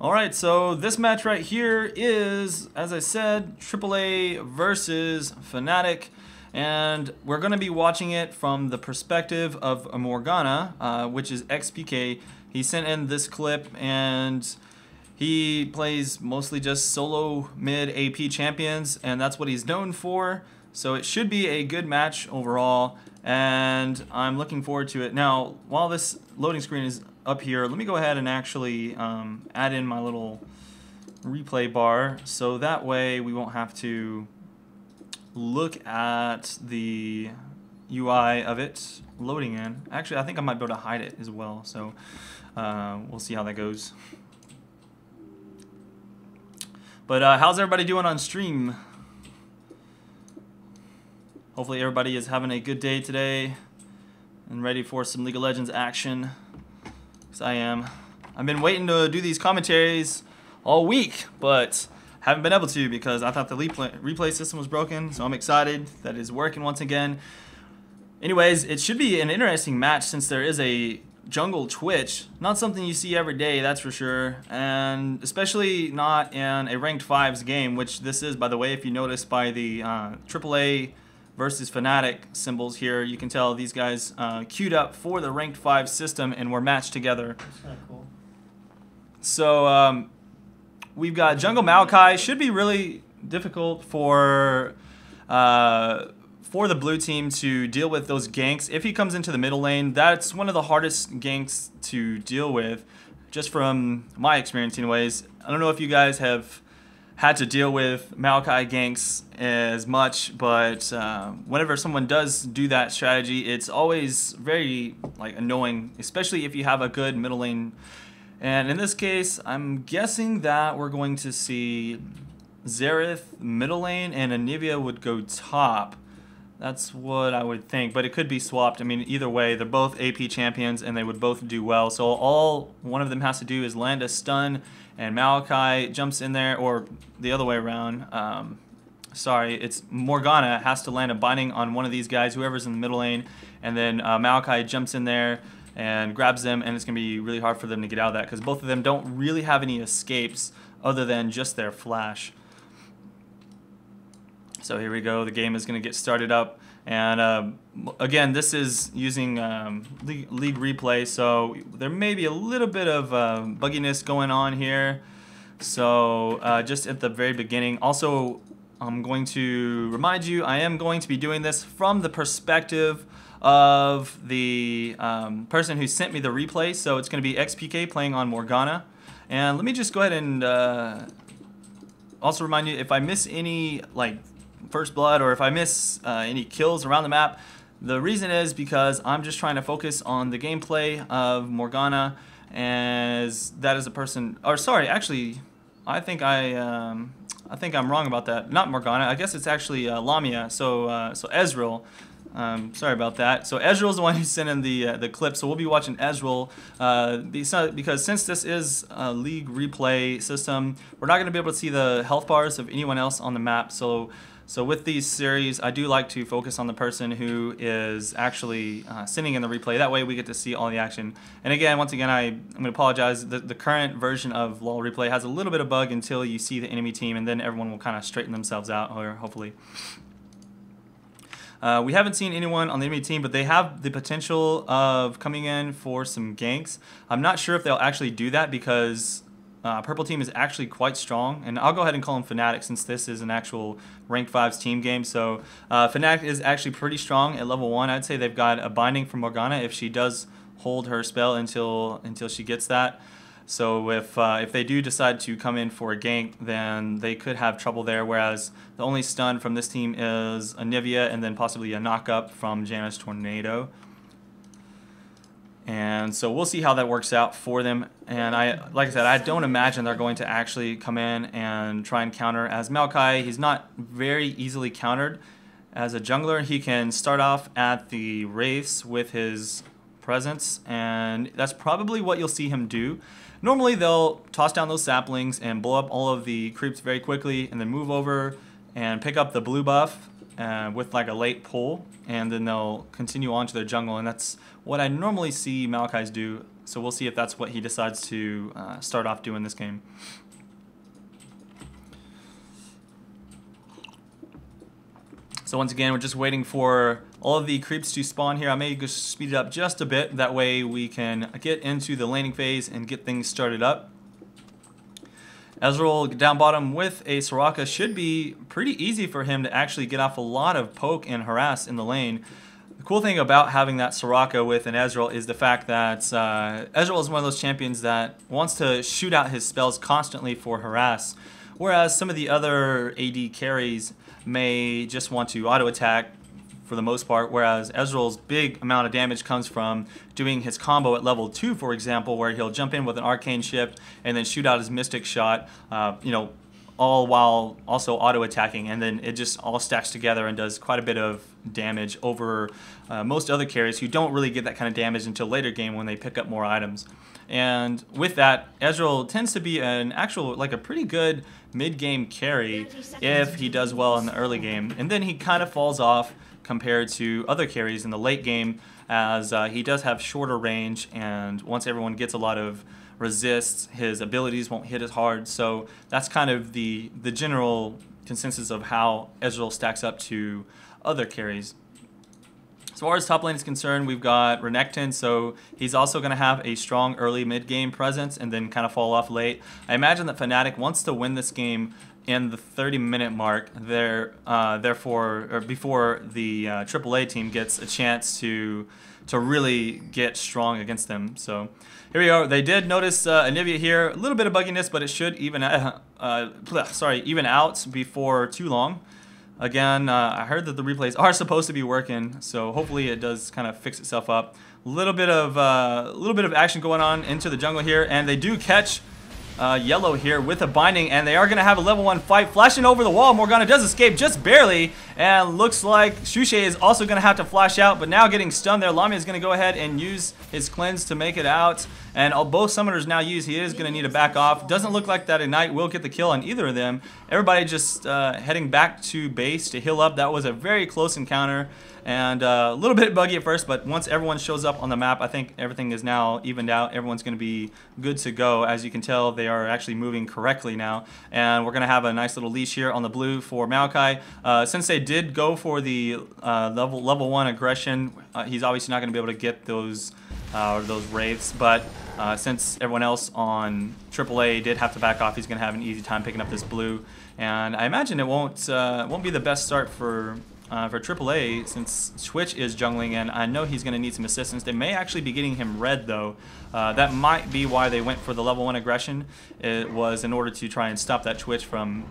Alright, so this match right here is, as I said, aAa versus Fnatic. And we're going to be watching it from the perspective of Morgana, which is XPK. He sent in this clip and he plays mostly just solo mid AP champions, and that's what he's known for. So it should be a good match overall, and I'm looking forward to it. Now, while this loading screen is up here, let me go ahead and actually add in my little replay bar, so that way we won't have to look at the UI of it loading in. Actually, I think I might be able to hide it as well, so we'll see how that goes. But how's everybody doing on stream? Hopefully everybody is having a good day today and ready for some League of Legends action, because I am. I've been waiting to do these commentaries all week, but haven't been able to because I thought the replay system was broken, so I'm excited that it's working once again. Anyways, it should be an interesting match since there is a jungle Twitch. Not something you see every day, that's for sure, and especially not in a ranked 5s game, which this is, by the way. If you notice by the aAa versus Fnatic symbols here, you can tell these guys queued up for the ranked 5 system and were matched together. That's kind of cool. So we've got jungle Maokai. Should be really difficult for the blue team to deal with those ganks. If he comes into the middle lane, that's one of the hardest ganks to deal with, just from my experience anyways. I don't know if you guys have had to deal with Maokai ganks as much, but whenever someone does do that strategy, it's always very annoying, especially if you have a good middle lane. And in this case, I'm guessing that we're going to see Xerath middle lane and Anivia would go top. That's what I would think, but it could be swapped. I mean, either way, they're both AP champions and they would both do well. So all one of them has to do is land a stun, and Maokai jumps in there, or the other way around. Sorry, it's Morgana has to land a binding on one of these guys, whoever's in the middle lane, and then Maokai jumps in there and grabs them, and it's going to be really hard for them to get out of that because both of them don't really have any escapes other than just their flash. So here we go, the game is going to get started up, and again, this is using league replay, so there may be a little bit of bugginess going on here. So just at the very beginning, also I'm going to remind you, I am going to be doing this from the perspective of the person who sent me the replay, so it's going to be XPK playing on Morgana. And let me just go ahead and also remind you, if I miss any first blood, or if I miss any kills around the map, the reason is because I'm just trying to focus on the gameplay of Morgana, as that is a person, or sorry, actually I think I'm wrong about that. Not Morgana, I guess it's actually Lamia, so Ezreal. Sorry about that. So Ezreal's the one who sent in the clip, so we'll be watching Ezreal because since this is a league replay system, we're not going to be able to see the health bars of anyone else on the map. So with these series, I do like to focus on the person who is actually sitting in the replay. That way we get to see all the action. And again, once again, I'm going to apologize. The current version of LoL replay has a little bit of bug until you see the enemy team, and then everyone will kind of straighten themselves out, or hopefully. We haven't seen anyone on the enemy team, but they have the potential of coming in for some ganks. I'm not sure if they'll actually do that because purple team is actually quite strong, and I'll go ahead and call them Fnatic since this is an actual ranked 5s team game. So Fnatic is actually pretty strong at level 1. I'd say they've got a binding from Morgana if she does hold her spell until she gets that. So if they do decide to come in for a gank, then they could have trouble there, whereas the only stun from this team is Anivia and then possibly a knock-up from Janna's Tornado. And so we'll see how that works out for them. And like I said, I don't imagine they're going to actually come in and try and counter, as Maokai, he's not very easily countered. As a jungler, he can start off at the Wraiths with his presence, and that's probably what you'll see him do. Normally they'll toss down those saplings and blow up all of the creeps very quickly, and then move over and pick up the blue buff with like a late pull, and then they'll continue on to their jungle, and that's what I normally see Maokai's do So we'll see if that's what he decides to start off doing this game. So once again, we're just waiting for all of the creeps to spawn here. I may just speed it up just a bit. That way we can get into the laning phase and get things started up. Ezreal down bottom with a Soraka should be pretty easy for him to actually get off a lot of poke and harass in the lane. The cool thing about having that Soraka with an Ezreal is the fact that Ezreal is one of those champions that wants to shoot out his spells constantly for harass, whereas some of the other AD carries may just want to auto attack for the most part, whereas Ezreal's big amount of damage comes from doing his combo at level 2, for example, where he'll jump in with an arcane shift and then shoot out his mystic shot, you know, all while also auto attacking, and then it just all stacks together and does quite a bit of damage over most other carries who don't really get that kind of damage until later game when they pick up more items. And with that, Ezreal tends to be an actual, like a pretty good mid-game carry if he does well in the early game, and then he kind of falls off compared to other carries in the late game, as he does have shorter range, and once everyone gets a lot of resists, his abilities won't hit as hard. So that's kind of the general consensus of how Ezreal stacks up to other carries. As far as top lane is concerned, we've got Renekton, so he's also going to have a strong early mid-game presence and then kind of fall off late. I imagine that Fnatic wants to win this game in the 30-minute mark, therefore, or before the aAa team gets a chance to really get strong against them. So here we are. They did notice Anivia here, a little bit of bugginess, but it should even out before too long. Again, I heard that the replays are supposed to be working, so hopefully it does kind of fix itself up. A little bit of action going on into the jungle here, and they do catch Yellow here with a binding, and they are going to have a level 1 fight. Flashing over the wall, Morgana does escape just barely, and looks like Shushe is also going to have to flash out, but now getting stunned there. Lamia is going to go ahead and use his cleanse to make it out, and both summoners now use. He is going to need to back off. Doesn't look like that Ignite will get the kill on either of them. Everybody just heading back to base to heal up. That was a very close encounter, and a little bit buggy at first, but once everyone shows up on the map, I think everything is now evened out. Everyone's going to be good to go. As you can tell, they are actually moving correctly now, and we're going to have a nice little leash here on the blue for Maokai. Since they did go for the level 1 aggression, he's obviously not going to be able to get those wraiths, but since everyone else on AAA did have to back off, he's going to have an easy time picking up this blue, and I imagine it won't be the best start for AAA, since Twitch is jungling, and I know he's going to need some assistance. They may actually be getting him red, though. That might be why they went for the level 1 aggression. It was in order to try and stop that Twitch from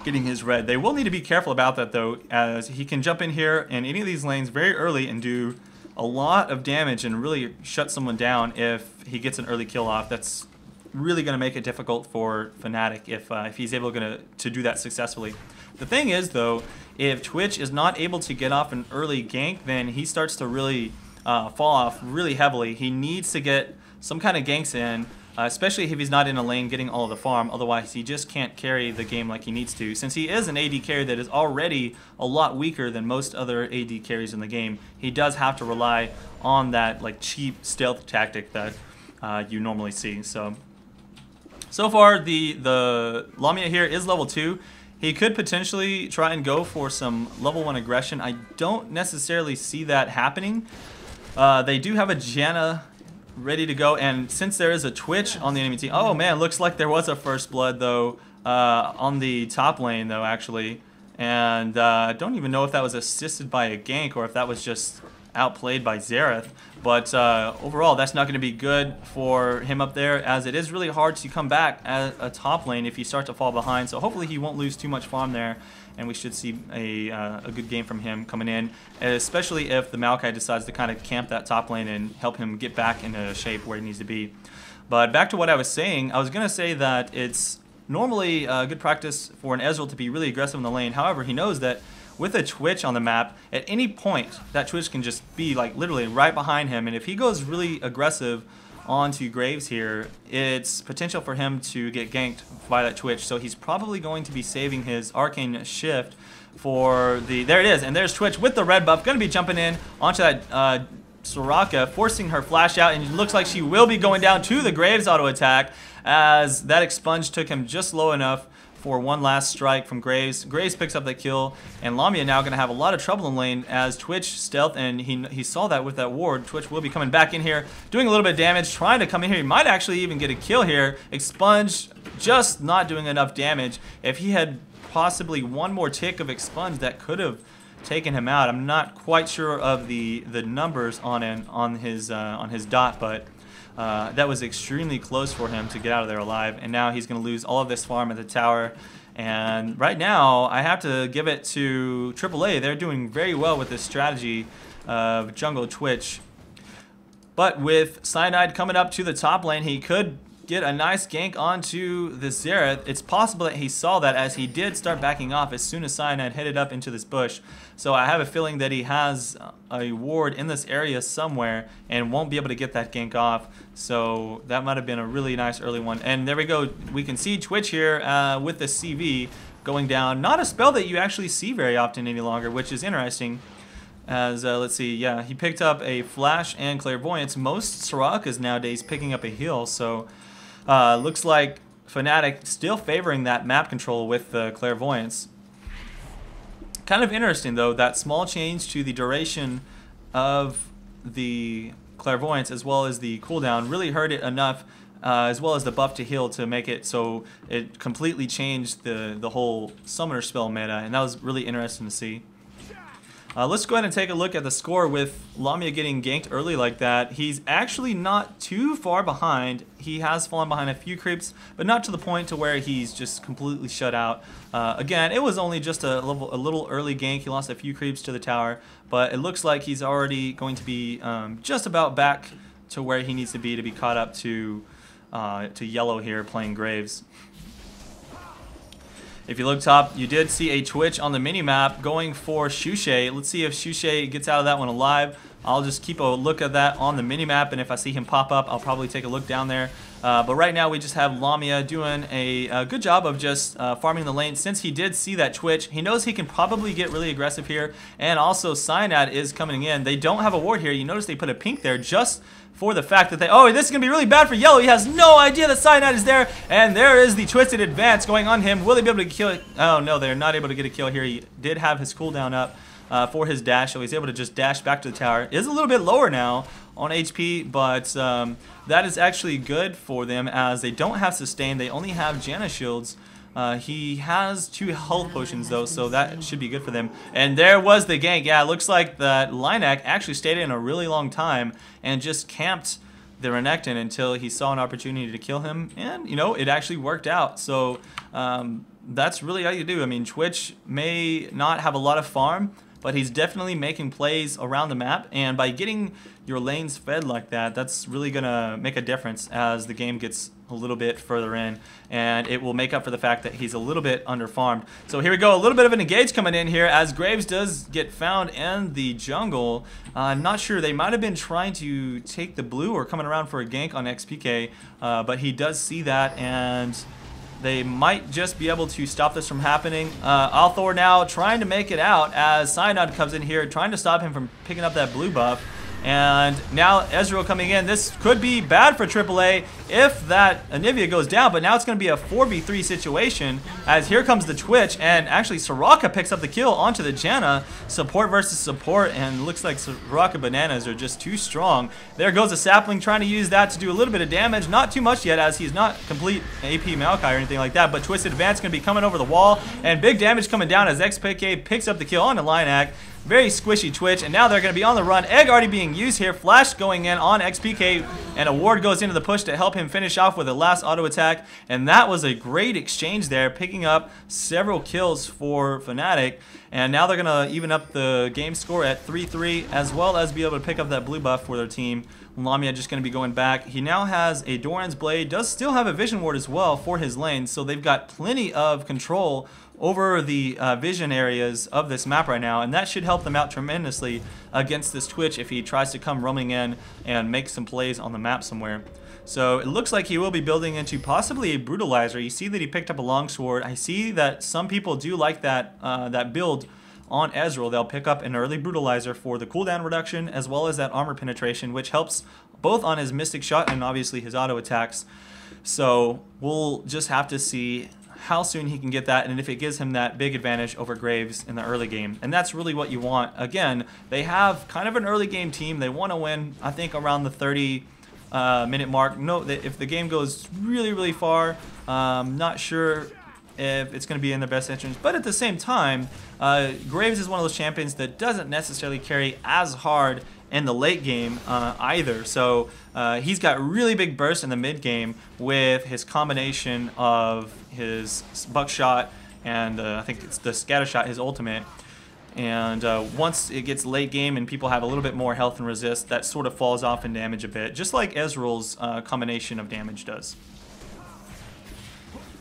getting his red. They will need to be careful about that, though, as he can jump in here in any of these lanes very early and do a lot of damage and really shut someone down if he gets an early kill off. That's really going to make it difficult for Fnatic if he's able to do that successfully. The thing is, though, if Twitch is not able to get off an early gank, then he starts to really fall off really heavily. He needs to get some kind of ganks in, especially if he's not in a lane getting all of the farm. Otherwise, he just can't carry the game like he needs to. Since he is an AD carry that is already a lot weaker than most other AD carries in the game, he does have to rely on that like cheap stealth tactic that you normally see. So far, the Lamia here is level 2. He could potentially try and go for some level 1 aggression. I don't necessarily see that happening. They do have a Janna ready to go, and since there is a Twitch on the enemy team, oh man, looks like there was a first blood though on the top lane though, actually, and I don't even know if that was assisted by a gank or if that was just outplayed by Xerath, but overall that's not going to be good for him up there, as it is really hard to come back at a top lane if you start to fall behind. So hopefully he won't lose too much farm there, and we should see a good game from him coming in, especially if the Maokai decides to kind of camp that top lane and help him get back into shape where he needs to be. But back to what I was saying, I was going to say that it's normally good practice for an Ezreal to be really aggressive in the lane. However, he knows that with a Twitch on the map, at any point, that Twitch can just be like literally right behind him, and if he goes really aggressive onto Graves here, it's potential for him to get ganked by that Twitch. So he's probably going to be saving his arcane shift for the, there it is, and there's Twitch with the red buff, going to be jumping in onto that Soraka, forcing her flash out, and it looks like she will be going down to the Graves auto attack, as that expunge took him just low enough for one last strike from Graves. Graves picks up the kill, and Lamia now going to have a lot of trouble in lane as Twitch stealth, and he saw that with that ward. Twitch will be coming back in here, doing a little bit of damage, trying to come in here. He might actually even get a kill here. Expunge just not doing enough damage. If he had possibly one more tick of expunge, that could have taken him out. I'm not quite sure of the numbers on his dot, but that was extremely close for him to get out of there alive, and now he's going to lose all of this farm at the tower. And right now, I have to give it to aAa. They're doing very well with this strategy of jungle Twitch. But with Cyanide coming up to the top lane, he could get a nice gank onto the Xerath. It's possible that he saw that, as he did start backing off as soon as Cyanide headed up into this bush. So I have a feeling that he has a ward in this area somewhere and won't be able to get that gank off. So that might have been a really nice early one. And there we go. We can see Twitch here with the CV going down. Not a spell that you actually see very often any longer, which is interesting. As let's see, yeah, he picked up a flash and clairvoyance. Most Sorakas nowadays picking up a heal, so looks like Fnatic still favoring that map control with the clairvoyance. Kind of interesting though, that small change to the duration of the clairvoyance as well as the cooldown really hurt it enough, as well as the buff to heal, to make it so it completely changed the whole summoner spell meta, and that was really interesting to see. Let's go ahead and take a look at the score with Lamia getting ganked early like that. He's actually not too far behind. He has fallen behind a few creeps, but not to the point to where he's just completely shut out. Again, it was only just a little early gank. He lost a few creeps to the tower, but it looks like he's already going to be just about back to where he needs to be caught up to yellow here playing Graves. If you look top, you did see a Twitch on the mini-map going for Shushay. Let's see if Shushay gets out of that one alive. I'll just keep a look at that on the mini-map, and if I see him pop up, I'll probably take a look down there. But right now, we just have Lamia doing a good job of just farming the lane. Since he did see that Twitch, he knows he can probably get really aggressive here. And also, Cyanide is coming in. They don't have a ward here. You notice they put a pink there just for the fact that this is going to be really bad for yellow. He has no idea that Cyanide is there, and there is the twisted advance going on him. Will they be able to kill it? Oh no, they're not able to get a kill here. He did have his cooldown up for his dash, so he's able to just dash back to the tower. It is a little bit lower now on HP, but that is actually good for them, as they don't have sustain. They only have Janna shields. He has 2 health potions though, so that should be good for them. And there was the gank. Yeah, it looks like that Linak actually stayed in a really long time and just camped the Renekton until he saw an opportunity to kill him, and you know, it actually worked out. So that's really how you do. I mean, Twitch may not have a lot of farm, but he's definitely making plays around the map, and by getting your lanes fed like that, that's really gonna make a difference as the game gets a little bit further in, and it will make up for the fact that he's a little bit under farmed. So here we go, a little bit of an engage coming in here as Graves does get found in the jungle. I'm not sure, they might have been trying to take the blue or coming around for a gank on XPK, but he does see that, and they might just be able to stop this from happening. Althor now trying to make it out as Cyanide comes in here, trying to stop him from picking up that blue buff. And now Ezreal coming in. This could be bad for AAA if that Anivia goes down, but now it's going to be a 4v3 situation, as here comes the Twitch, and actually Soraka picks up the kill onto the Janna. Support versus support, and looks like Soraka bananas are just too strong. There goes a sapling, trying to use that to do a little bit of damage. Not too much yet, as he's not complete AP Maokai or anything like that, but Twisted Advance going to be coming over the wall, and big damage coming down as XPK picks up the kill on the Linak. Very squishy Twitch, and now they're going to be on the run. Egg already being used here. Flash going in on XPK, and a ward goes into the push to help him finish off with a last auto attack. And that was a great exchange there, picking up several kills for Fnatic. And now they're going to even up the game score at 3-3, as well as be able to pick up that blue buff for their team. Lamia just going to be going back. He now has a Doran's Blade, does still have a Vision Ward as well for his lane, so they've got plenty of control over the vision areas of this map right now, and that should help them out tremendously against this Twitch if he tries to come roaming in and make some plays on the map somewhere. So it looks like he will be building into possibly a Brutalizer. You see that he picked up a longsword. I see that some people do like that that build on Ezreal, they'll pick up an early Brutalizer for the cooldown reduction as well as that armor penetration, which helps both on his Mystic Shot and obviously his auto attacks. So we'll just have to see how soon he can get that, and if it gives him that big advantage over Graves in the early game. And that's really what you want. Again, they have kind of an early game team. They want to win, I think, around the 30-minute mark. No, if the game goes really, really far, not sure if it's going to be in their best interest. But at the same time, Graves is one of those champions that doesn't necessarily carry as hard in the late game either. So he's got really big bursts in the mid game with his combination of his buckshot and I think it's the scatter shot, his ultimate. And once it gets late game and people have a little bit more health and resist, that sort of falls off in damage a bit, just like Ezreal's combination of damage does.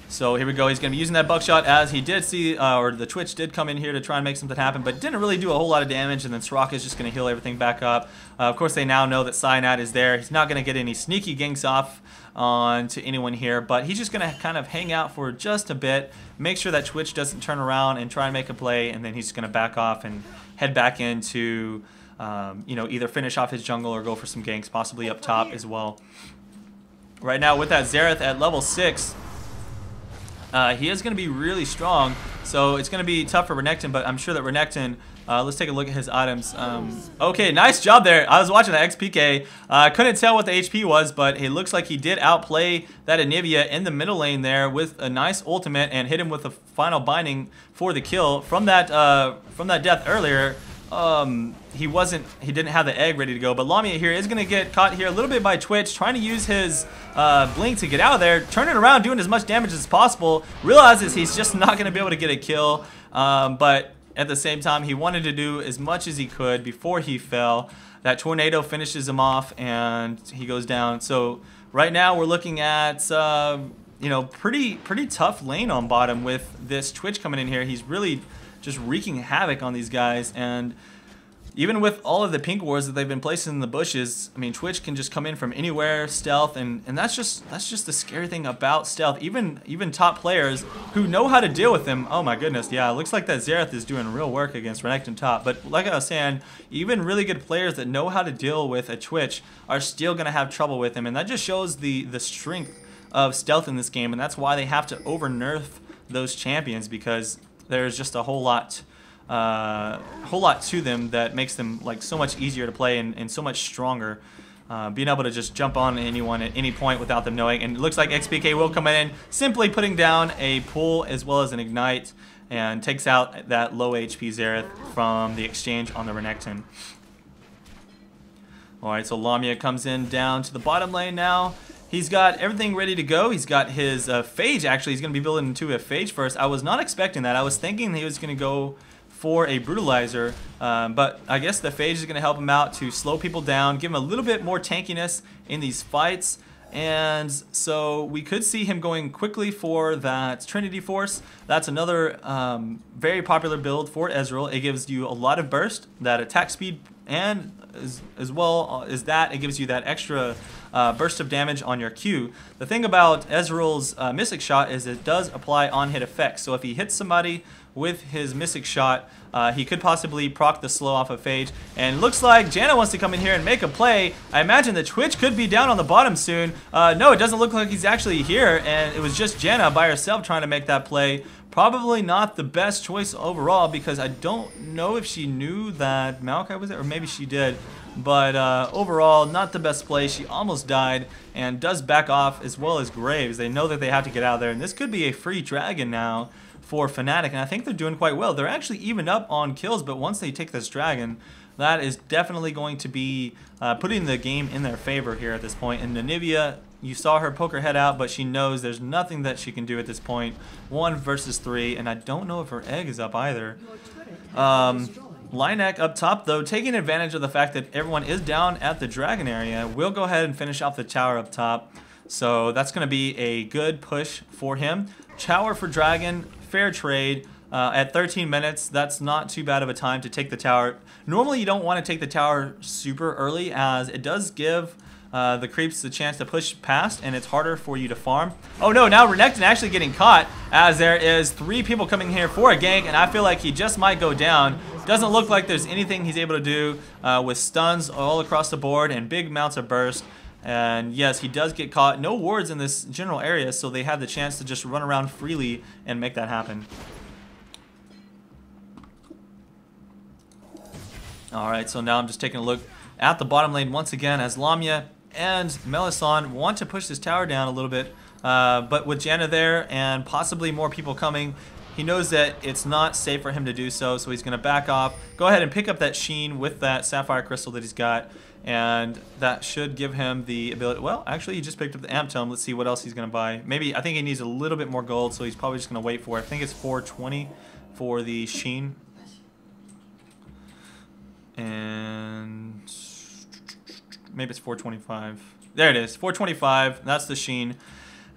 So here we go. He's going to be using that buckshot, as he did see, or the Twitch did come in here to try and make something happen, but didn't really do a whole lot of damage, and then Soraka is just going to heal everything back up. Of course, they now know that Cyanide is there. He's not going to get any sneaky ganks off onto anyone here, but he's just going to kind of hang out for just a bit, make sure that Twitch doesn't turn around and try and make a play, and then he's just going to back off and head back into, you know, either finish off his jungle or go for some ganks, possibly up top as well. Right now, with that Xerath at level 6, he is going to be really strong, so it's going to be tough for Renekton, but I'm sure that Renekton, let's take a look at his items. Okay, nice job there. I was watching the XPK. Couldn't tell what the HP was, but it looks like he did outplay that Anivia in the middle lane there with a nice ultimate and hit him with a final binding for the kill. From that death earlier, he didn't have the egg ready to go, but Lamia here is going to get caught here a little bit by Twitch, trying to use his blink to get out of there, turn it around, doing as much damage as possible, realizes he's just not going to be able to get a kill, but at the same time he wanted to do as much as he could before he fell. That tornado finishes him off and he goes down. So right now we're looking at you know, pretty tough lane on bottom with this Twitch coming in here. He's really just wreaking havoc on these guys, and even with all of the pink wards that they've been placing in the bushes, I mean, Twitch can just come in from anywhere, stealth, and that's just the scary thing about stealth. Even top players who know how to deal with them. Oh my goodness, yeah, it looks like that Xerath is doing real work against Renekton top. But like I was saying, even really good players that know how to deal with a Twitch are still gonna have trouble with him, and that just shows the strength of stealth in this game, and that's why they have to over nerf those champions, because there's just a whole lot to them that makes them like so much easier to play and so much stronger. Being able to just jump on anyone at any point without them knowing. And it looks like XPK will come in, simply putting down a pull as well as an ignite, and takes out that low HP Xerath from the exchange on the Renekton. Alright, so Lamia comes in down to the bottom lane now. He's got everything ready to go. He's got his Phage, actually. He's going to be building into a Phage first. I was not expecting that. I was thinking he was going to go for a Brutalizer, but I guess the Phage is going to help him out to slow people down, give him a little bit more tankiness in these fights. And so we could see him going quickly for that Trinity Force. That's another very popular build for Ezreal. It gives you a lot of burst, that attack speed, and as well as that, it gives you that extra burst of damage on your Q. The thing about Ezreal's Mystic Shot is it does apply on-hit effects. So if he hits somebody with his Mystic Shot, he could possibly proc the slow off of Phage. And looks like Janna wants to come in here and make a play. I imagine the Twitch could be down on the bottom soon. No, it doesn't look like he's actually here, and it was just Janna by herself trying to make that play. Probably not the best choice overall, because I don't know if she knew that Maokai was there, or maybe she did. But overall, not the best play. She almost died and does back off, as well as Graves. They know that they have to get out of there, and this could be a free dragon now for Fnatic, and I think they're doing quite well. They're actually even up on kills, but once they take this dragon, that is definitely going to be putting the game in their favor here at this point. And Anivia, you saw her poke her head out, but she knows there's nothing that she can do at this point. 1 versus 3, and I don't know if her egg is up either. Linek up top, though, taking advantage of the fact that everyone is down at the dragon area, will go ahead and finish off the tower up top. So that's going to be a good push for him. Tower for dragon, fair trade. At 13 minutes, that's not too bad of a time to take the tower. Normally, you don't want to take the tower super early, as it does give the creeps the chance to push past, and it's harder for you to farm. Oh no, now Renekton actually getting caught, as there is 3 people coming here for a gank, and I feel like he just might go down. Doesn't look like there's anything he's able to do with stuns all across the board and big amounts of burst. And yes, he does get caught. No wards in this general area, so they have the chance to just run around freely and make that happen. Alright, so now I'm just taking a look at the bottom lane once again as Lamia and Melisandre want to push this tower down a little bit. But with Janna there and possibly more people coming, he knows that it's not safe for him to do so, so he's going to back off. Go ahead and pick up that Sheen with that Sapphire Crystal that he's got, and that should give him the ability. Well, actually, he just picked up the Amp Tome. Let's see what else he's going to buy. Maybe, I think he needs a little bit more gold, so he's probably just going to wait for it. I think it's 420 for the Sheen. And maybe it's 425. There it is, 425. That's the Sheen,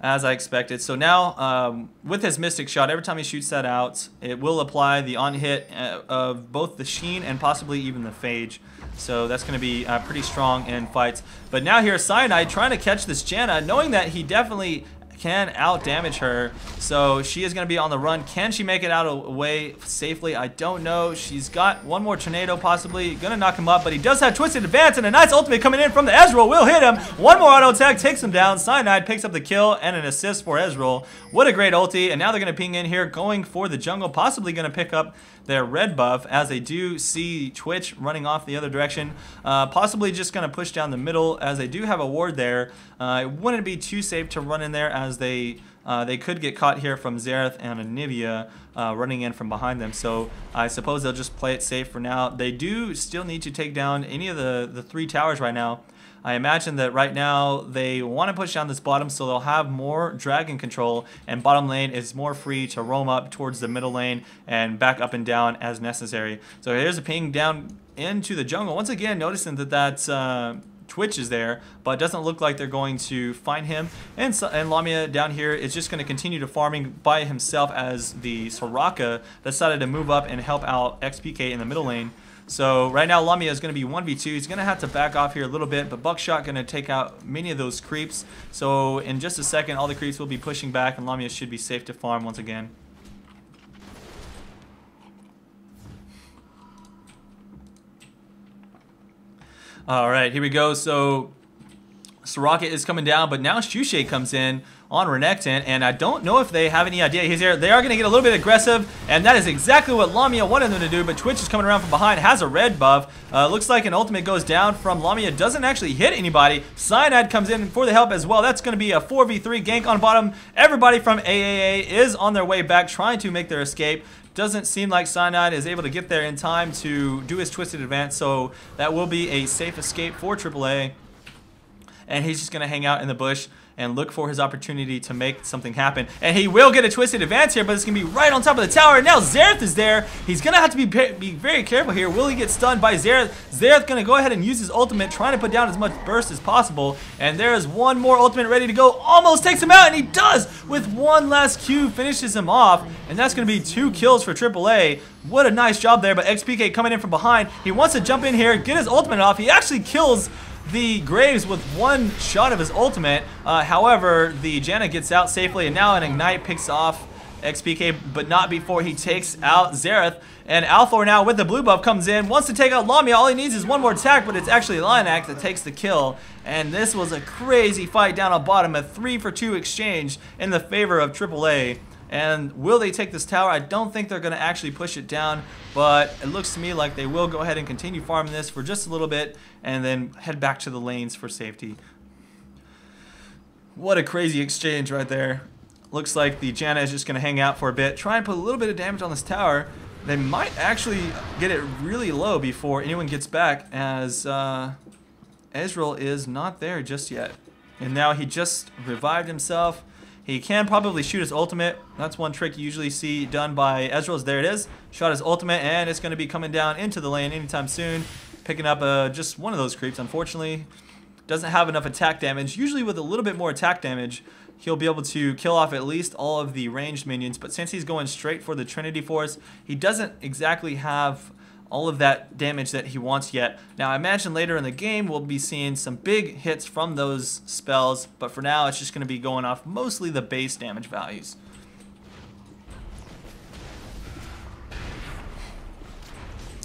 as I expected. So now, with his Mystic Shot, every time he shoots that out, it will apply the on-hit of both the Sheen and possibly even the Phage. So that's going to be pretty strong in fights. But now here's Cyanide trying to catch this Janna, knowing that he definitely can out-damage her. So she is going to be on the run. Can she make it out away safely? I don't know. She's got one more tornado possibly. Going to knock him up, but he does have Twisted Advance, and a nice ultimate coming in from the Ezreal will hit him. One more auto attack takes him down. Cyanide picks up the kill and an assist for Ezreal. What a great ulti. And now they're going to ping in here, going for the jungle, possibly going to pick up their red buff as they do see Twitch running off the other direction. Possibly just going to push down the middle as they do have a ward there. It wouldn't be too safe to run in there as they could get caught here from Xerath and Anivia running in from behind them. So I suppose they'll just play it safe for now. They do still need to take down any of the 3 towers right now. I imagine that right now they want to push down this bottom, so they'll have more dragon control, and bottom lane is more free to roam up towards the middle lane and back up and down as necessary. So here's a ping down into the jungle. Once again, noticing that Twitch is there, but it doesn't look like they're going to find him. And Lamia down here is just going to continue to farming by himself as the Soraka decided to move up and help out XPK in the middle lane. So right now Lamia is going to be 1v2. He's going to have to back off here a little bit, but Buckshot going to take out many of those creeps. So in just a second, all the creeps will be pushing back, and Lamia should be safe to farm once again. All right, here we go. So Soraka is coming down, but now Shushay comes in on Renekton, and I don't know if they have any idea he's here. They are going to get a little bit aggressive, and that is exactly what Lamia wanted them to do, but Twitch is coming around from behind, has a red buff. Looks like an ultimate goes down from Lamia, doesn't actually hit anybody. Cyanide comes in for the help as well. That's going to be a 4v3 gank on bottom. Everybody from aAa is on their way back, trying to make their escape. Doesn't seem like Cyanide is able to get there in time to do his Twisted Advance, so that will be a safe escape for AAA. And he's just going to hang out in the bush and look for his opportunity to make something happen. And he will get a Twisted Advance here, but it's going to be right on top of the tower. And now Xerath is there. He's going to have to be very careful here. Will he get stunned by Xerath? Xerath going to go ahead and use his ultimate, trying to put down as much burst as possible. And there is one more ultimate ready to go. Almost takes him out, and he does with one last Q, finishes him off. And that's going to be 2 kills for AAA. What a nice job there, but XPK coming in from behind. He wants to jump in here, get his ultimate off. He actually kills the Graves with one shot of his ultimate. However, the Janna gets out safely, and now an Ignite picks off XPK, but not before he takes out Xerath. And Althor now with the blue buff comes in, wants to take out Lamia. All he needs is one more attack, but it's actually Lionac that takes the kill. And this was a crazy fight down on bottom, a 3-for-2 exchange in the favor of AAA. And will they take this tower? I don't think they're going to actually push it down, but it looks to me like they will go ahead and continue farming this for just a little bit and then head back to the lanes for safety. What a crazy exchange right there. Looks like the Janna is just going to hang out for a bit, try and put a little bit of damage on this tower. They might actually get it really low before anyone gets back, as Ezreal is not there just yet. And now he just revived himself. He can probably shoot his ultimate. That's one trick you usually see done by Ezreal. There it is. Shot his ultimate, and it's going to be coming down into the lane anytime soon. Picking up just one of those creeps, unfortunately. Doesn't have enough attack damage. Usually with a little bit more attack damage, he'll be able to kill off at least all of the ranged minions. But since he's going straight for the Trinity Force, he doesn't exactly have all of that damage that he wants yet. Now, I imagine later in the game we'll be seeing some big hits from those spells, but for now it's just going to be going off mostly the base damage values.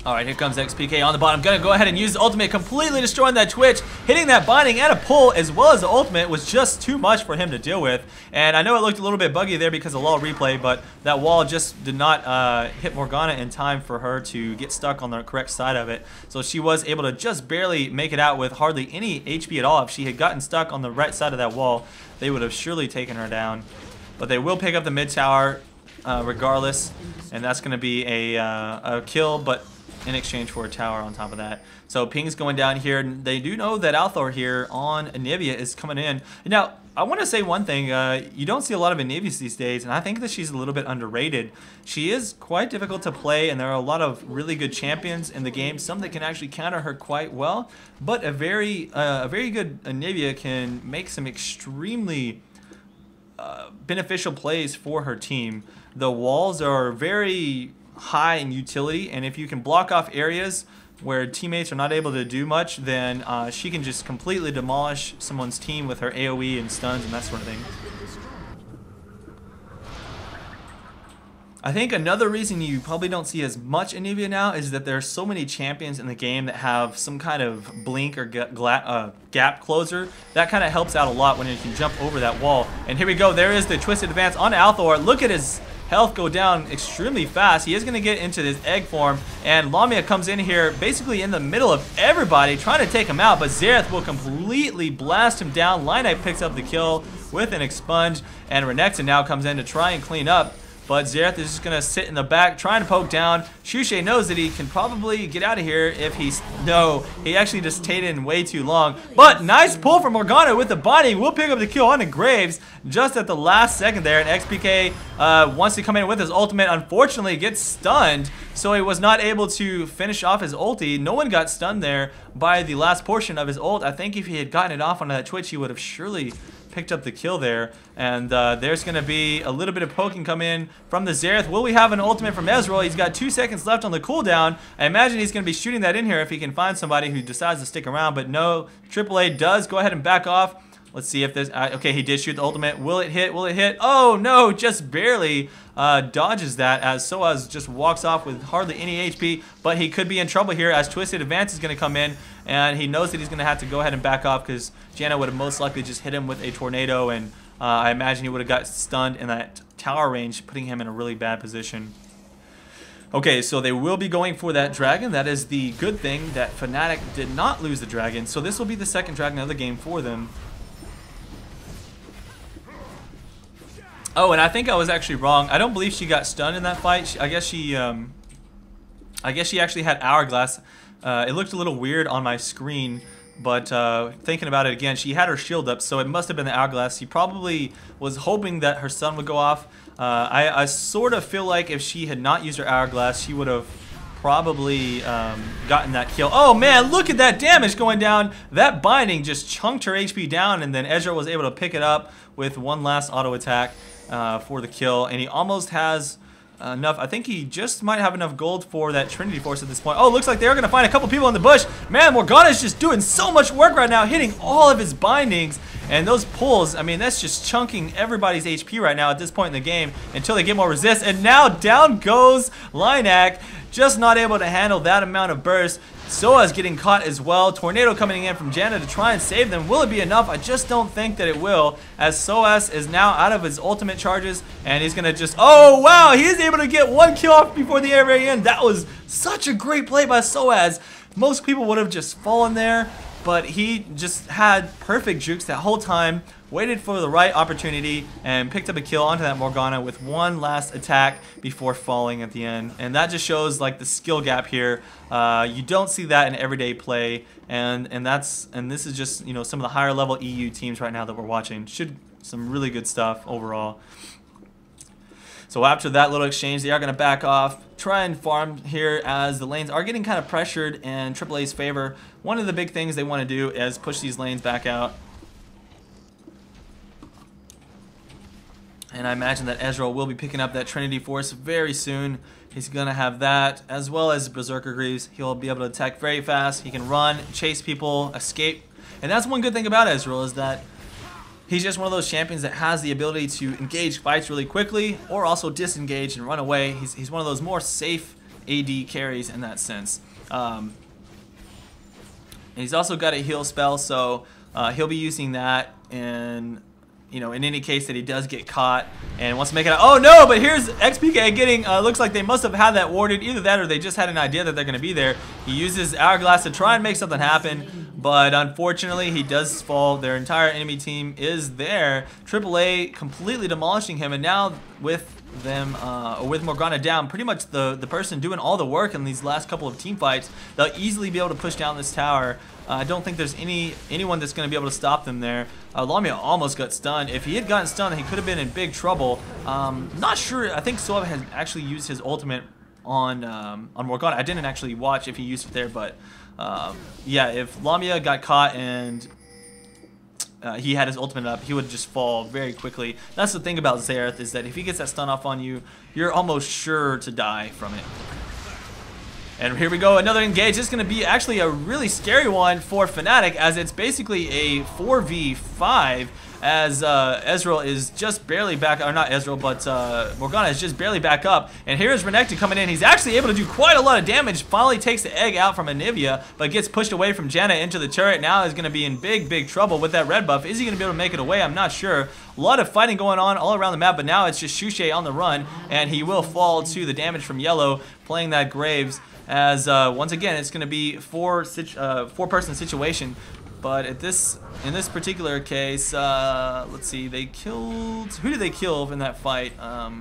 Alright, here comes XPK on the bottom. Gonna go ahead and use the ultimate, completely destroying that Twitch. Hitting that binding and a pull as well as the ultimate was just too much for him to deal with. And I know it looked a little bit buggy there because of wall replay, but that wall just did not hit Morgana in time for her to get stuck on the correct side of it. So she was able to just barely make it out with hardly any HP at all. If she had gotten stuck on the right side of that wall, they would have surely taken her down. But they will pick up the mid tower regardless, and that's going to be a kill, but in exchange for a tower on top of that. So ping's going down here, and they do know that Althor here on Anivia is coming in. Now, I want to say one thing. You don't see a lot of Anivias these days, and I think that she's a little bit underrated. She is quite difficult to play, and there are a lot of really good champions in the game, some that can actually counter her quite well, but a very good Anivia can make some extremely beneficial plays for her team. The walls are very high in utility, and if you can block off areas where teammates are not able to do much, then she can just completely demolish someone's team with her AoE and stuns and that sort of thing. I think another reason you probably don't see as much Anivia now is that there's so many champions in the game that have some kind of blink or gap closer. That kind of helps out a lot when you can jump over that wall. And here we go, there is the twisted advance on Althor. Look at his health go down extremely fast. He is going to get into this egg form, and Lamia comes in here basically in the middle of everybody trying to take him out, but Xerath will completely blast him down. Linek picks up the kill with an expunge, and Renekton now comes in to try and clean up, but Xerath is just going to sit in the back trying to poke down. Shushay knows that he can probably get out of here if he's... No, he actually just stayed in way too long. But nice pull from Morgana with the binding. We'll pick up the kill on the Graves just at the last second there. And XPK wants to come in with his ultimate. Unfortunately, gets stunned, so he was not able to finish off his ulti. No one got stunned there by the last portion of his ult. I think if he had gotten it off onto that Twitch, he would have surely picked up the kill there. And there's going to be a little bit of poking come in from the Xerath. Will we have an ultimate from Ezreal? He's got 2 seconds left on the cooldown. I imagine he's going to be shooting that in here if he can find somebody who decides to stick around, but no, aAA does go ahead and back off. Let's see if there's... okay, he did shoot the ultimate. Will it hit? Will it hit? Oh, no, just barely dodges that as Soaz just walks off with hardly any HP, but he could be in trouble here as Twisted Advance is going to come in, and he knows that he's going to have to go ahead and back off because Janna would have most likely just hit him with a tornado, and I imagine he would have got stunned in that tower range, putting him in a really bad position. Okay, so they will be going for that dragon. That is the good thing, that Fnatic did not lose the dragon, so this will be the second dragon of the game for them. Oh, and I think I was actually wrong. I don't believe she got stunned in that fight. I guess she actually had Hourglass. It looked a little weird on my screen, but thinking about it again, she had her shield up, so it must have been the Hourglass. She probably was hoping that her stun would go off. I sort of feel like if she had not used her Hourglass, she would have probably gotten that kill. Oh man, look at that damage going down. That binding just chunked her HP down, and then Ezreal was able to pick it up with one last auto attack for the kill, and he almost has enough. I think he just might have enough gold for that Trinity Force at this point. Oh, looks like they're going to find a couple people in the bush. Man, Morgana's just doing so much work right now, hitting all of his bindings. And those pulls, I mean, that's just chunking everybody's HP right now at this point in the game until they get more resist. And now down goes Linek, just not able to handle that amount of burst. Soa's getting caught as well. Tornado coming in from Janna to try and save them. Will it be enough? I just don't think that it will, as Soaz is now out of his ultimate charges, and he's going to just... Oh, wow! He is able to get one kill off before the very end. That was such a great play by Soaz. Most people would have just fallen there, but he just had perfect jukes that whole time, waited for the right opportunity, and picked up a kill onto that Morgana with one last attack before falling at the end. And that just shows like the skill gap here. You don't see that in everyday play, and this is just, you know, some of the higher level EU teams right now that we're watching. Some really good stuff overall. So after that little exchange, they are going to back off, try and farm here as the lanes are getting kind of pressured in AAA's favor. One of the big things they want to do is push these lanes back out. And I imagine that Ezreal will be picking up that Trinity Force very soon. He's going to have that, as well as Berserker Greaves. He'll be able to attack very fast. He can run, chase people, escape. And that's one good thing about Ezreal, is that he's just one of those champions that has the ability to engage fights really quickly, or also disengage and run away. He's one of those more safe AD carries in that sense. And he's also got a heal spell, so he'll be using that in any case that he does get caught and wants to make it out. Oh no, but here's XPK getting, looks like they must have had that warded. Either that or they just had an idea that they're going to be there. He uses Hourglass to try and make something happen, but unfortunately he does fall. Their entire enemy team is there. aAA completely demolishing him, and now with them, with Morgana down, pretty much the person doing all the work in these last couple of team fights, they'll easily be able to push down this tower. I don't think there's anyone that's going to be able to stop them there. Lamia almost got stunned. If he had gotten stunned, he could have been in big trouble. Not sure. I think Sova has actually used his ultimate on Morgana. I didn't actually watch if he used it there, but yeah, if Lamia got caught and he had his ultimate up, he would just fall very quickly. That's the thing about Xerath, is that if he gets that stun off on you, you're almost sure to die from it. And here we go, another engage. This is going to be actually a really scary one for Fnatic, as it's basically a 4v5, as Ezreal is just barely back, or not Ezreal, but Morgana is just barely back up. And here's Renekton coming in. He's actually able to do quite a lot of damage. Finally takes the egg out from Anivia, but gets pushed away from Janna into the turret. Now is going to be in big trouble with that red buff. Is he going to be able to make it away? I'm not sure. A lot of fighting going on all around the map, but now it's just Shushay on the run, and he will fall to the damage from Yellow, playing that Graves. As once again, it's going to be four-person situation, but in this particular case, let's see, they killed, who did they kill in that fight? I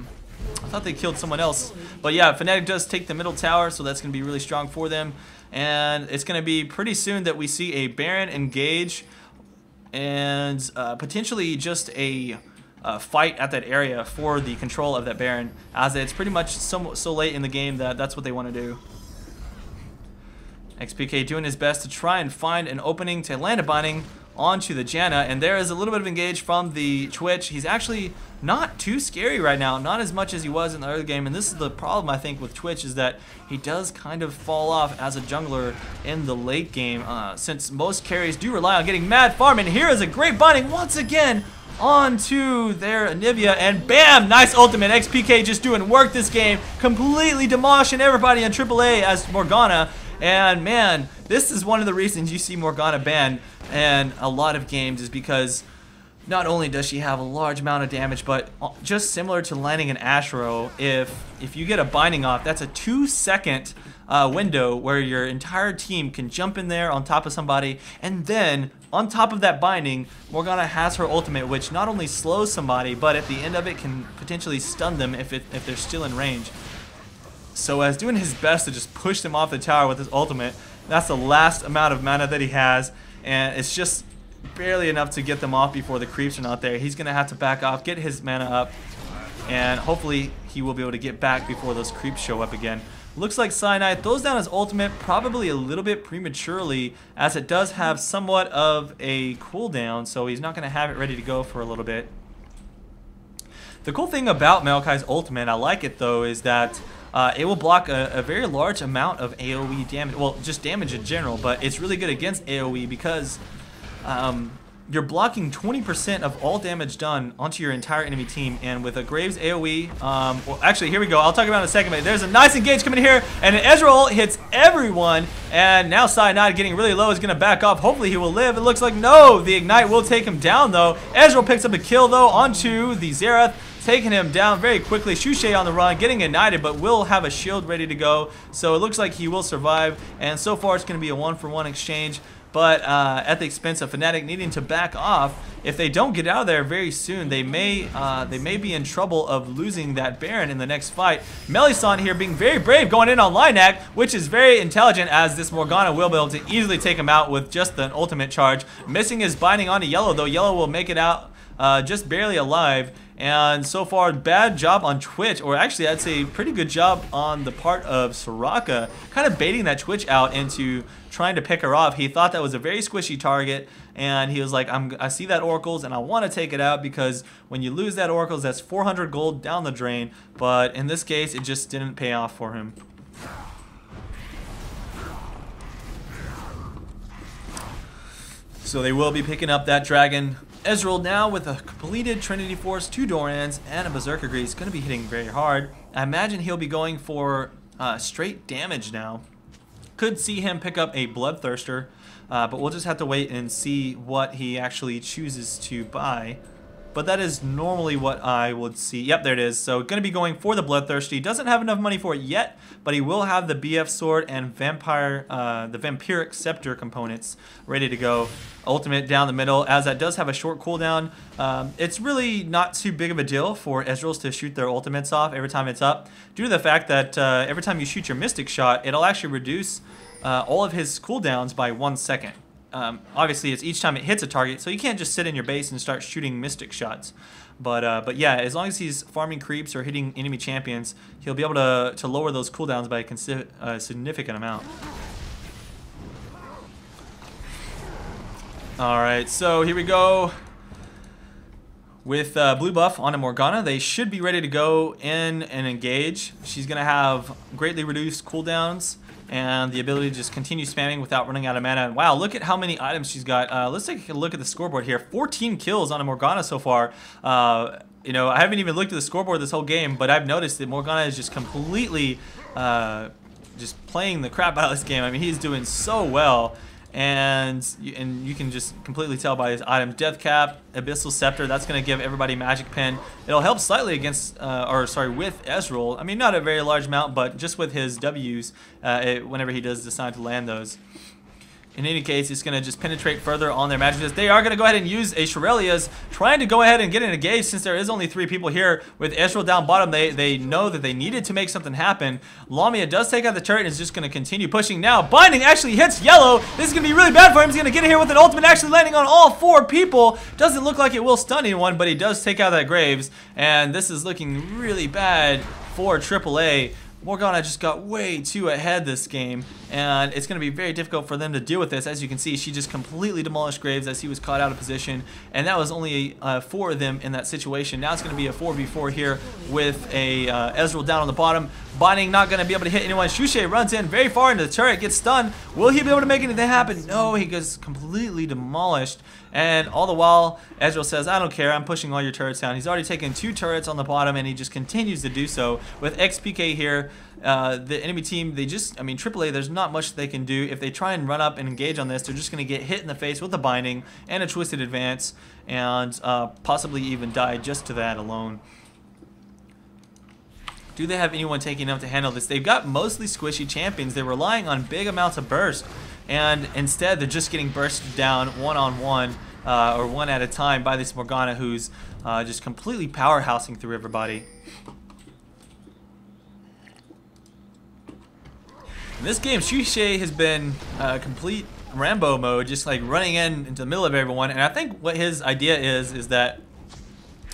thought they killed someone else, but yeah, Fnatic does take the middle tower, so that's going to be really strong for them, and it's going to be pretty soon that we see a Baron engage, and potentially just a fight at that area for the control of that Baron, as it's pretty much so late in the game that that's what they want to do. XPK doing his best to try and find an opening to land a binding onto the Janna, and there is a little bit of engage from the Twitch. He's actually not too scary right now, not as much as he was in the early game, and this is the problem I think with Twitch, is that he does kind of fall off as a jungler in the late game, since most carries do rely on getting mad farm, and here is a great binding once again onto their Anivia, and bam, nice ultimate. XPK just doing work this game, completely demolishing everybody in AAA as Morgana. And man, this is one of the reasons you see Morgana banned in a lot of games, is because not only does she have a large amount of damage, but just similar to landing an Ashrow, if you get a binding off, that's a 2-second window where your entire team can jump in there on top of somebody, and then on top of that binding, Morgana has her ultimate, which not only slows somebody, but at the end of it can potentially stun them if they're still in range. So as doing his best to just push them off the tower with his ultimate, that's the last amount of mana that he has, and it's just barely enough to get them off before the creeps are not there. He's going to have to back off, get his mana up, and hopefully he will be able to get back before those creeps show up again. Looks like Cyanide throws down his ultimate probably a little bit prematurely, as it does have somewhat of a cooldown, so he's not going to have it ready to go for a little bit. The cool thing about Maokai's ultimate, I like it though, is that it will block a very large amount of AoE damage, well, just damage in general, but it's really good against AoE because you're blocking 20% of all damage done onto your entire enemy team, and with a Graves AoE, well, actually, here we go, I'll talk about it in a second, but there's a nice engage coming here, and an Ezreal hits everyone, and now Cyanide getting really low is going to back off. Hopefully he will live. It looks like no, the Ignite will take him down though. Ezreal picks up a kill though onto the Xerath, taking him down very quickly. Shushay on the run, getting ignited, but will have a shield ready to go, so it looks like he will survive, and so far it's going to be a 1-for-1 exchange, but at the expense of Fnatic needing to back off. If they don't get out of there very soon, they may be in trouble of losing that Baron in the next fight. Melisande here being very brave, going in on Lineac, which is very intelligent, as this Morgana will be able to easily take him out with just an ultimate charge. Missing his binding onto Yellow, though. Yellow will make it out just barely alive. And so far, bad job on Twitch, or actually I'd say pretty good job on the part of Soraka, kind of baiting that Twitch out into trying to pick her off. He thought that was a very squishy target, and he was like, I see that Oracles, and I want to take it out, because when you lose that Oracles, that's 400 gold down the drain. But in this case, it just didn't pay off for him. So they will be picking up that dragon. Ezreal now with a completed Trinity Force, 2 Dorans, and a Berserker Grease. Going to be hitting very hard. I imagine he'll be going for straight damage now. Could see him pick up a Bloodthirster, but we'll just have to wait and see what he actually chooses to buy. But that is normally what I would see. Yep, there it is. So going to be going for the Bloodthirster. He doesn't have enough money for it yet, but he will have the BF Sword and the Vampiric Scepter components ready to go. Ultimate down the middle, as that does have a short cooldown. It's really not too big of a deal for Ezreals to shoot their ultimates off every time it's up, due to the fact that every time you shoot your Mystic Shot, it'll actually reduce all of his cooldowns by 1 second. Obviously, it's each time it hits a target, so you can't just sit in your base and start shooting Mystic Shots. But yeah, as long as he's farming creeps or hitting enemy champions, he'll be able to lower those cooldowns by a significant amount. Alright, so here we go with blue buff on a Morgana. They should be ready to go in and engage. She's going to have greatly reduced cooldowns and the ability to just continue spamming without running out of mana. And wow, look at how many items she's got. Let's take a look at the scoreboard here. 14 kills on a Morgana so far. You know, I haven't even looked at the scoreboard this whole game, but I've noticed that Morgana is just completely just playing the crap out of this game. I mean, he's doing so well. And you can just completely tell by his items. Death Cap, Abyssal Scepter, that's going to give everybody Magic Pen. It'll help slightly against, with Ezreal. I mean, not a very large amount, but just with his Ws, whenever he does decide to land those. In any case, it's going to just penetrate further on their Magicus. They are going to go ahead and use a Shurelya's, trying to go ahead and get in a engage since there is only 3 people here. With Ezreal down bottom, they know that they needed to make something happen. Lamia does take out the turret and is just going to continue pushing now. Binding actually hits yellow. This is going to be really bad for him. He's going to get in here with an ultimate actually landing on all 4 people. Doesn't look like it will stun anyone, but he does take out that Graves. And this is looking really bad for aAA. Morgana just got way too ahead this game, and it's going to be very difficult for them to deal with this. As you can see, she just completely demolished Graves as he was caught out of position, and that was only 4 of them in that situation. Now it's going to be a 4v4 here with a Ezreal down on the bottom. Binding not going to be able to hit anyone. Shushe runs in very far into the turret, gets stunned. Will he be able to make anything happen? No, he gets completely demolished. And all the while, Ezreal says, I don't care, I'm pushing all your turrets down. He's already taken 2 turrets on the bottom, and he just continues to do so. With XPK here, the enemy team, AAA, there's not much they can do. If they try and run up and engage on this, they're just going to get hit in the face with a binding and a twisted advance, and possibly even die just to that alone. Do they have anyone taking enough to handle this? They've got mostly squishy champions. They're relying on big amounts of burst, and instead they're just getting bursted down one-on-one or one at a time by this Morgana, who's just completely powerhousing through everybody. In this game, Shushe has been complete Rambo mode, just like running into the middle of everyone, and I think what his idea is that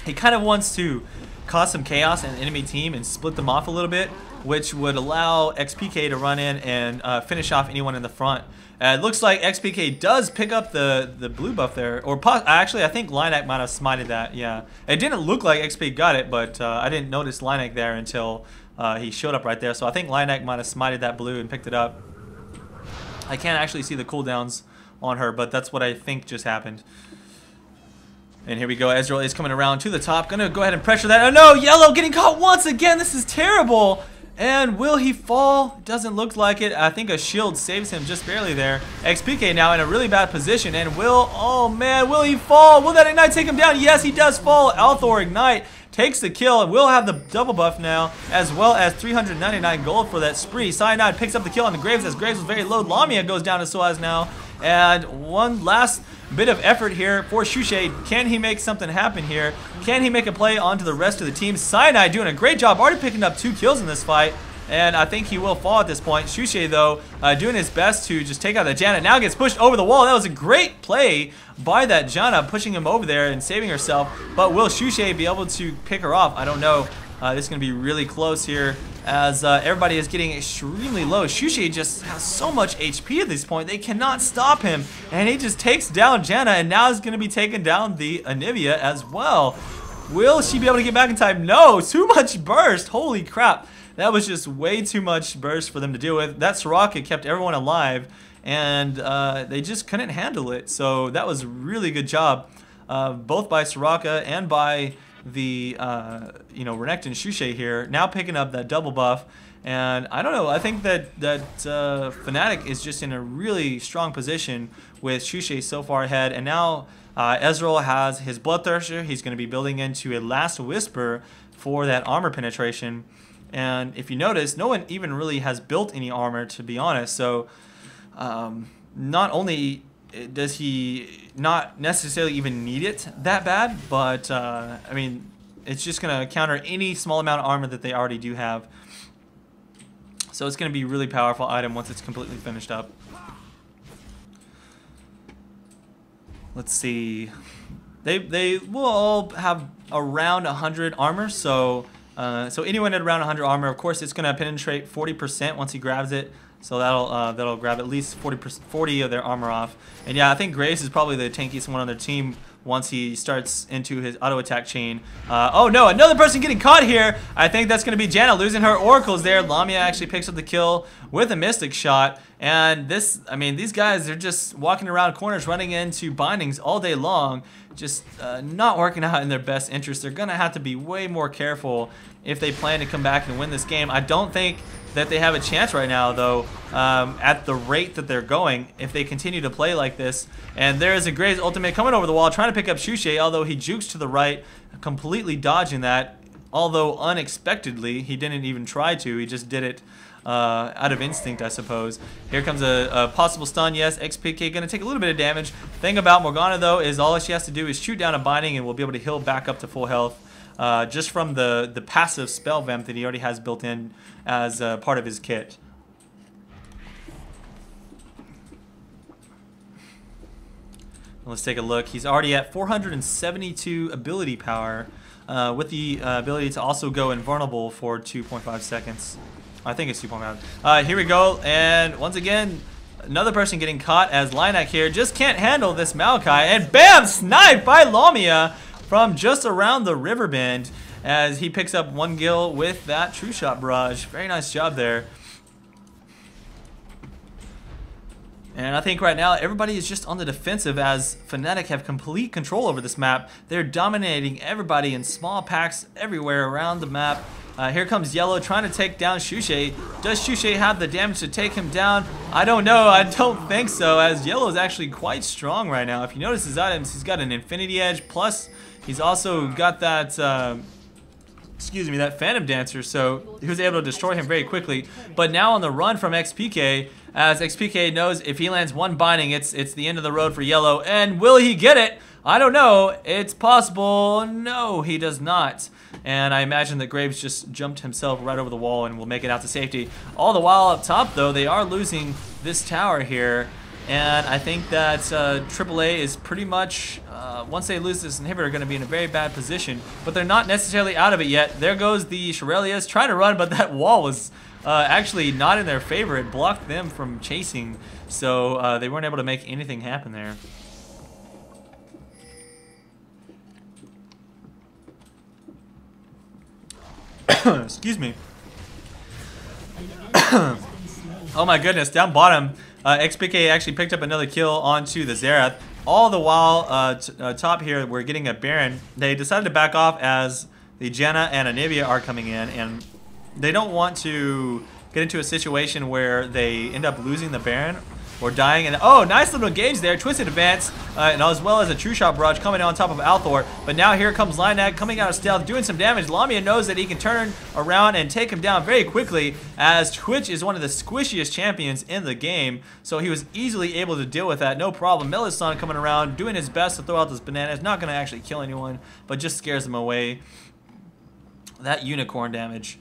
he kind of wants to cause some chaos in the enemy team and split them off a little bit, which would allow XPK to run in and finish off anyone in the front. It looks like XPK does pick up the blue buff there, or actually I think Linek might have smited that. Yeah, it didn't look like XP got it, but I didn't notice Linek there until he showed up right there. So I think Linek might have smited that blue and picked it up. I can't actually see the cooldowns on her, but that's what I think just happened. And here we go, Ezreal is coming around to the top. Gonna go ahead and pressure that. Oh no, Yellow getting caught once again. This is terrible. And will he fall? Doesn't look like it. I think a shield saves him just barely there. XPK now in a really bad position. And oh man, will he fall? Will that Ignite take him down? Yes, he does fall. Althor Ignite takes the kill, and will have the double buff now, as well as 399 gold for that spree. Cyanide picks up the kill on the Graves, as Graves was very low. Lamia goes down to Soaz now. And one last bit of effort here for Shushe. Can he make something happen here? Can he make a play onto the rest of the team? Cyanide doing a great job, already picking up 2 kills in this fight. and I think he will fall at this point. Shushe, though, doing his best to just take out the Janna. Now gets pushed over the wall. That was a great play by that Janna, pushing him over there and saving herself. But will Shushe be able to pick her off? I don't know. This is going to be really close here as everybody is getting extremely low. Shushe just has so much HP at this point. They cannot stop him. And he just takes down Janna, and now is going to be taking down the Anivia as well. Will she be able to get back in time? No, too much burst. Holy crap. That was just way too much burst for them to deal with. That Soraka kept everyone alive, and they just couldn't handle it. So that was a really good job, both by Soraka and by the Renekton Shushe here, now picking up that double buff. And I don't know, I think that Fnatic is just in a really strong position with Shushe so far ahead. And now Ezreal has his Bloodthirster. He's going to be building into a Last Whisper for that armor penetration. And if you notice, no one even really has built any armor, to be honest. So not only does he not necessarily even need it that bad, but I mean, it's just going to counter any small amount of armor that they already do have. So it's going to be a really powerful item once it's completely finished up. Let's see. They will all have around 100 armor, so anyone at around 100 armor, of course, it's going to penetrate 40% once he grabs it. So that'll grab at least 40 of their armor off. And yeah, I think Graves is probably the tankiest one on their team once he starts into his auto attack chain. Oh no, another person getting caught here. I think that's going to be Janna losing her oracles there. Lamia actually picks up the kill with a mystic shot. And this, I mean, these guys are just walking around corners, running into bindings all day long, just not working out in their best interest. They're going to have to be way more careful if they plan to come back and win this game. I don't think that they have a chance right now, though, at the rate that they're going, if they continue to play like this. And there is a Graves ultimate coming over the wall, trying to pick up Shushe, although he jukes to the right, completely dodging that. Although unexpectedly, he didn't even try to, he just did it out of instinct, I suppose. Here comes a possible stun. Yes, XPK going to take a little bit of damage. Thing about Morgana, though, is all she has to do is shoot down a binding and we'll be able to heal back up to full health. Just from the passive spell vamp that he already has built in as part of his kit. Let's take a look. He's already at 472 ability power with the ability to also go invulnerable for 2.5 seconds. I think it's 2.5. Here we go, and once again, another person getting caught as Linak here just can't handle this Maokai, and bam! Sniped by Lamia from just around the river bend as he picks up one kill with that True Shot barrage. Very nice job there. And I think right now everybody is just on the defensive as Fnatic have complete control over this map. They're dominating everybody in small packs everywhere around the map. Here comes Yellow trying to take down Shushe. Does Shushe have the damage to take him down? I don't know. I don't think so, as Yellow is actually quite strong right now. If you notice his items, he's got an Infinity Edge, plus he's also got that, that Phantom Dancer, so he was able to destroy him very quickly. But now on the run from XPK, as XPK knows if he lands one binding, it's the end of the road for Yellow. And will he get it? I don't know. It's possible. No, he does not. And I imagine that Graves just jumped himself right over the wall and will make it out to safety. All the while up top, though, they are losing this tower here. And I think that aAa is pretty much, once they lose this inhibitor, going to be in a very bad position. But they're not necessarily out of it yet. There goes the Shirelias trying to run, but that wall was actually not in their favor. It blocked them from chasing, so they weren't able to make anything happen there. Excuse me. Oh my goodness, down bottom, XPK actually picked up another kill onto the Xerath. All the while, top here, we're getting a Baron. They decided to back off as the Janna and Anivia are coming in, and they don't want to get into a situation where they end up losing the Baron or dying. And oh, nice little engage there, twisted advance, and as well as a True Shot barrage coming on top of Althor. But now here comes Linak coming out of stealth, doing some damage. Lamia knows that he can turn around and take him down very quickly, as Twitch is one of the squishiest champions in the game, so he was easily able to deal with that, no problem. Melisandre coming around, doing his best to throw out this banana. It's not going to actually kill anyone, but just scares them away. That unicorn damage.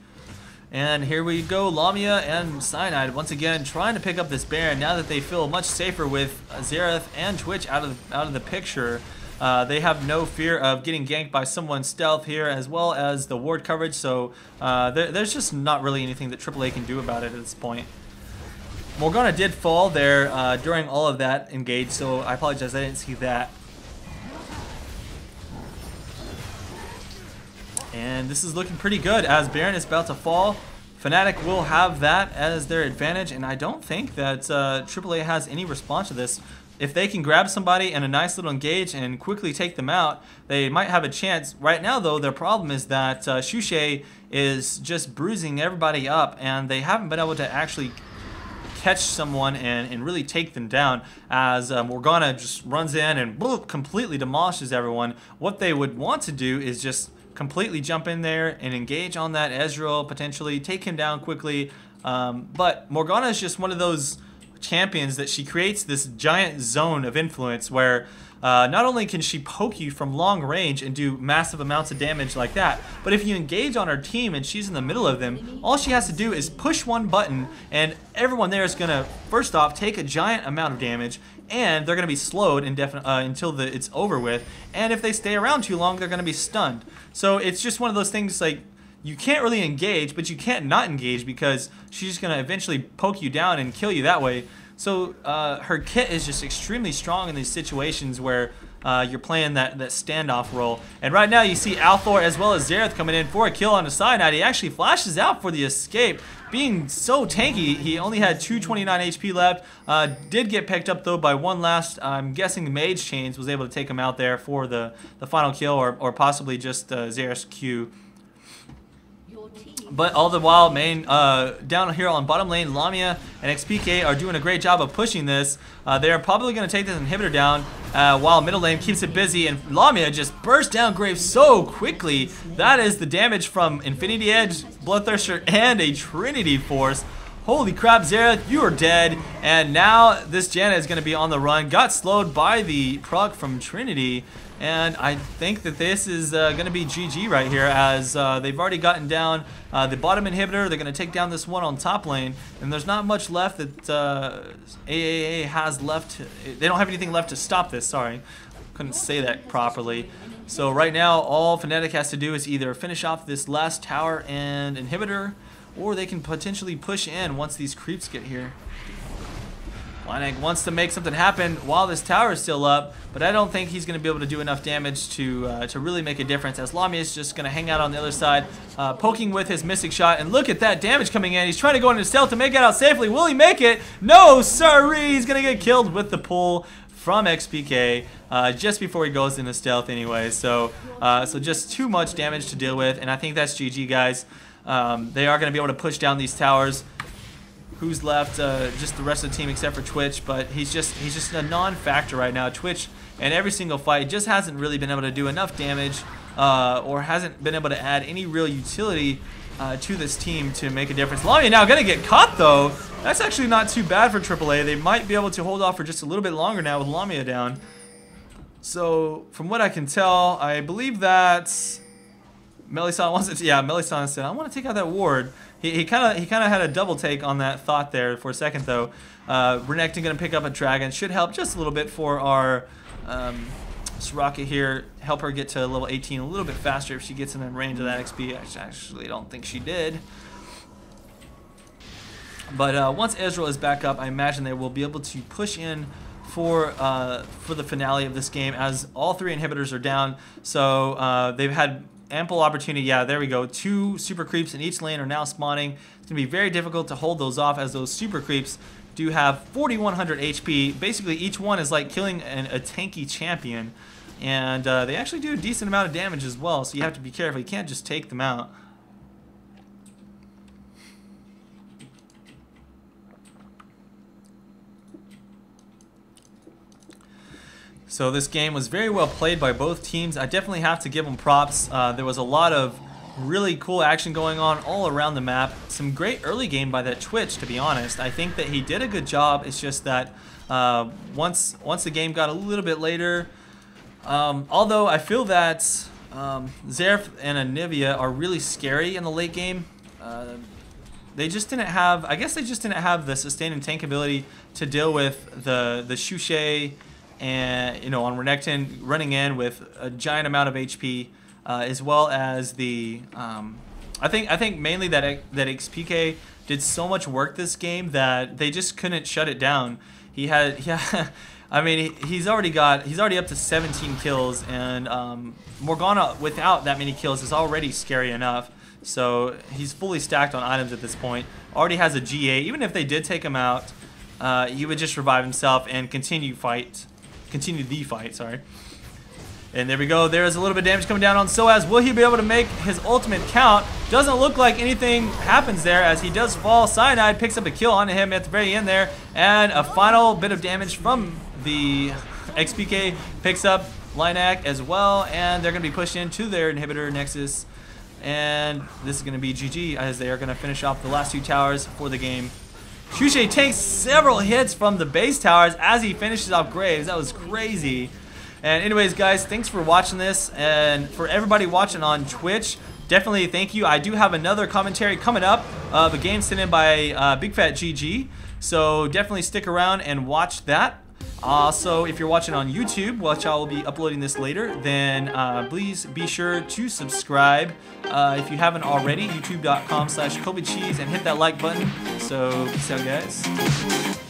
And here we go, Lamia and Cyanide once again trying to pick up this Baron now that they feel much safer with Xerath and Twitch out of the picture. They have no fear of getting ganked by someone's stealth here, as well as the ward coverage, so there's just not really anything that aAA can do about it at this point. Morgana did fall there during all of that engage, so I apologize, I didn't see that. And this is looking pretty good as Baron is about to fall. Fnatic will have that as their advantage, and I don't think that aAA has any response to this. If they can grab somebody and a nice little engage and quickly take them out, they might have a chance. Right now, though, their problem is that Shushay is just bruising everybody up, and they haven't been able to actually catch someone and really take them down, as Morgana just runs in and completely demolishes everyone. What they would want to do is just completely jump in there and engage on that Ezreal, potentially take him down quickly. But Morgana is just one of those champions that she creates this giant zone of influence where not only can she poke you from long range and do massive amounts of damage like that, but if you engage on her team and she's in the middle of them, all she has to do is push one button and everyone there is going to, first off, take a giant amount of damage, and they're going to be slowed until it's over with, and if they stay around too long, they're going to be stunned. So it's just one of those things, like, you can't really engage, but you can't not engage because she's just going to eventually poke you down and kill you that way. So her kit is just extremely strong in these situations where you're playing that standoff role. And right now you see Althor as well as Xerath coming in for a kill on the Cyanide. He actually flashes out for the escape. Being so tanky, he only had 229 HP left. Did get picked up though by one last, I'm guessing Mage Chains was able to take him out there for the final kill, or possibly just Xerath's Q. But all the while, down here on bottom lane, Lamia and XPK are doing a great job of pushing this. They are probably going to take this inhibitor down while middle lane keeps it busy, and Lamia just bursts down Graves so quickly. That is the damage from Infinity Edge, Bloodthirster, and a Trinity Force. Holy crap, Xerath, you are dead. And now this Janna is going to be on the run. Got slowed by the proc from Trinity. And I think that this is going to be GG right here, as they've already gotten down the bottom inhibitor. They're going to take down this one on top lane. And there's not much left that aAa has left. They don't have anything left to stop this, sorry. Couldn't say that properly. So right now, all Fnatic has to do is either finish off this last tower and inhibitor, or they can potentially push in once these creeps get here. Fnatic wants to make something happen while this tower is still up, but I don't think he's going to be able to do enough damage to really make a difference, as Lamia is just going to hang out on the other side, poking with his Mystic Shot, and look at that damage coming in. He's trying to go into stealth to make it out safely. Will he make it? No, sirree! He's going to get killed with the pull from XPK just before he goes into stealth anyway. So just too much damage to deal with, and I think that's GG, guys. They are going to be able to push down these towers. Who's left? Just the rest of the team except for Twitch, but he's just a non-factor right now. Twitch in every single fight just hasn't really been able to do enough damage, or hasn't been able to add any real utility to this team to make a difference. Lamia now gonna get caught though. That's actually not too bad for AAA. They might be able to hold off for just a little bit longer now with Lamia down. So from what I can tell, I believe that Melisandre wants it. Yeah, Melisandre said, "I want to take out that ward." He kind of had a double take on that thought there for a second though. Renekton gonna pick up a dragon, should help just a little bit for our Soraka here. Help her get to level 18 a little bit faster if she gets in range of that XP. I actually don't think she did. But once Ezreal is back up, I imagine they will be able to push in for the finale of this game, as all three inhibitors are down. So they've had ample opportunity. Yeah, there we go. 2 super creeps in each lane are now spawning. It's going to be very difficult to hold those off, as those super creeps do have 4,100 HP. Basically, each one is like killing a tanky champion. And they actually do a decent amount of damage as well, so you have to be careful. You can't just take them out. So this game was very well played by both teams. I definitely have to give them props. There was a lot of really cool action going on all around the map. Some great early game by that Twitch, to be honest. I think that he did a good job. It's just that once the game got a little bit later, although I feel that Xerath and Anivia are really scary in the late game. they just didn't have, I guess they just didn't have the sustain and tank ability to deal with the Shushei and, you know, on Renekton running in with a giant amount of HP, as well as the, I think mainly that XPK did so much work this game that they just couldn't shut it down. He had, yeah, I mean, he's already up to 17 kills, and Morgana without that many kills is already scary enough. So he's fully stacked on items at this point. Already has a GA. Even if they did take him out, he would just revive himself and continue the fight. Sorry. And there we go. There is a little bit of damage coming down on Soaz. Will he be able to make his ultimate count? Doesn't look like anything happens there as he does fall. Cyanide picks up a kill on him at the very end there. And a final bit of damage from the XPK picks up Linak as well. And they're going to be pushed into their inhibitor Nexus. And this is going to be GG as they are going to finish off the last 2 towers for the game. Shushei takes several hits from the base towers as he finishes off Graves. That was crazy. And anyways, guys, thanks for watching this. And for everybody watching on Twitch, definitely thank you. I do have another commentary coming up of a game sent in by Big Fat GG. So definitely stick around and watch that. Also, if you're watching on YouTube, which I will be uploading this later, then please be sure to subscribe if you haven't already, youtube.com/KobeCheese, and hit that like button. So, peace out, guys.